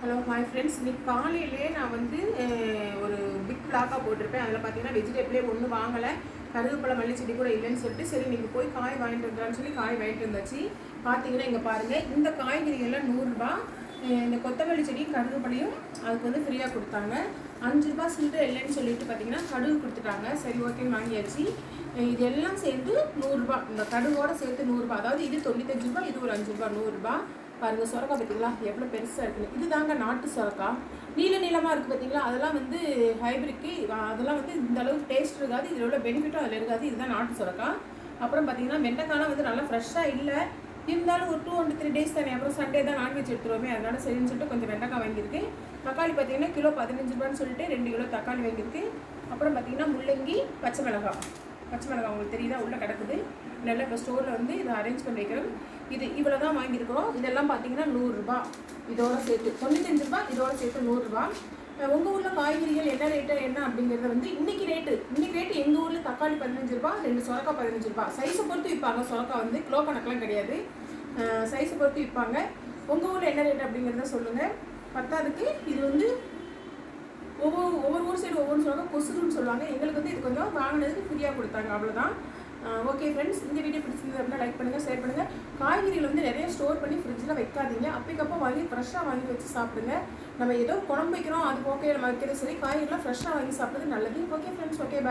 Hello hi friends, இன்னைக்கு காலையிலே நான் வந்து ஒரு பிக் பிளாக்காக போட்டிருப்பேன். அதில் பார்த்தீங்கன்னா வெஜிடபிளே ஒன்றும் வாங்கலை, கருவேப்பிலை மல்லிச்செடி கூட இல்லைன்னு சொல்லிட்டு சரி நீங்கள் போய் காய் வாங்கிட்டு வந்துடான்னு சொல்லி காய் வாங்கிட்டு வந்தாச்சு. பார்த்தீங்கன்னா இங்கே பாருங்கள், இந்த காய்கறிகள்லாம் 100 ரூபா. இந்த கொத்தமல்லி செடியும் கருவேப்பிலையும் அதுக்கு வந்து ஃப்ரீயாக கொடுத்தாங்க. 5 ரூபா சில்லறை இல்லைன்னு சொல்லிட்டு பார்த்தீங்கன்னா கடுகு கொடுத்துட்டாங்க. சரி ஓகேன்னு வாங்கியாச்சு. இது எல்லாம் சேர்ந்து 100 ரூபா. இந்த கடுகோடு சேர்த்து 100 ரூபா. அதாவது இது 95 ரூபா, இது ஒரு 5 ரூபா, 100 ரூபா. பாருங்கள், சுரக்காய் பார்த்தீங்களா எவ்வளோ பெருசாக இருக்குன்னு. இது தாங்க நாட்டு சுரக்காய், நீள நீளமாக இருக்குது பார்த்தீங்களா. அதெல்லாம் வந்து ஹைப்ரிக்கு, அதெல்லாம் வந்து இந்த அளவுக்கு டேஸ்ட் இருக்காது, இதில் உள்ள பெனிஃபிட்டும் அதில் இருக்காது. இதுதான் நாட்டு சுரக்காய். அப்புறம் பார்த்தீங்கன்னா வெண்டைக்காலாம் வந்து நல்லா ஃப்ரெஷ்ஷாக இல்லை, இருந்தாலும் ஒரு 2 or 3 டேஸ் தானே, அப்புறம் சண்டே தான் நான்வெஜ் எடுத்துருவோமே, அதனால சரின்னு சொல்லிட்டு கொஞ்சம் வெண்டைக்காய் வாங்கியிருக்கு. தக்காளி பார்த்தீங்கன்னா கிலோ 15 ரூபான்னு சொல்லிட்டு 2 கிலோ தக்காளி வாங்கியிருக்கு. அப்புறம் பார்த்தீங்கன்னா முள்ளங்கி, பச்சை மிளகாய் உங்களுக்கு தெரியுதா உள்ளே கிடக்குது. நல்லா இப்போ ஸ்டோரில் வந்து இதை அரேஞ்ச் பண்ணி வைக்கிறோம். இது இவ்வளோ தான் வாங்கியிருக்கிறோம். இதெல்லாம் பார்த்தீங்கன்னா 100 ரூபா, இதோட சேர்த்து 95 ரூபா, இதோட சேர்த்து 100 ரூபா. உங்கள் ஊரில் காய்கறிகள் என்ன ரேட்டு என்ன அப்படிங்கிறத வந்து இன்றைக்கி ரேட்டு எங்கள் ஊரில் தக்காளி 15 ரூபா, 2 சுரக்காய் 15 ரூபா. சைஸை பொறுத்து விற்பாங்க. சுரக்காய் வந்து கிலோ கணக்கெலாம் கிடையாது, சைஸை பொறுத்து விற்பாங்க. உங்கள் ஊரில் என்ன ரேட்டு அப்படிங்கிறத சொல்லுங்கள். பத்தாவதுக்கு இது வந்து ஒவ்வொரு ஊர் சைடு ஒவ்வொரு சொல்லுவாங்க, கொசுருன்னு சொல்லுவாங்க. எங்களுக்கு வந்து இது கொஞ்சம் வாங்கினதுக்கு ஃப்ரீயாக கொடுத்தாங்க, அவ்வளோதான். ஓகே ஃப்ரெண்ட்ஸ், இந்த வீடியோ பிடிச்சிருந்தது அப்படின்னா லைக் பண்ணுங்கள், ஷேர் பண்ணுங்கள். காய்கறிகள் வந்து நிறைய ஸ்டோர் பண்ணி ஃப்ரிட்ஜில் வைக்காதீங்க. அப்பக்கப்போ வாங்கி ஃப்ரெஷ்ஷாக வாங்கி வச்சு சாப்பிடுங்க. நம்ம ஏதோ குழம்பு வைக்கிறோம், அது ஓகே நம்ம வைக்கிறது சரி, காய்கறிலாம் ஃப்ரெஷ்ஷாக வாங்கி சாப்பிட்றது நல்லது. Okay friends, okay.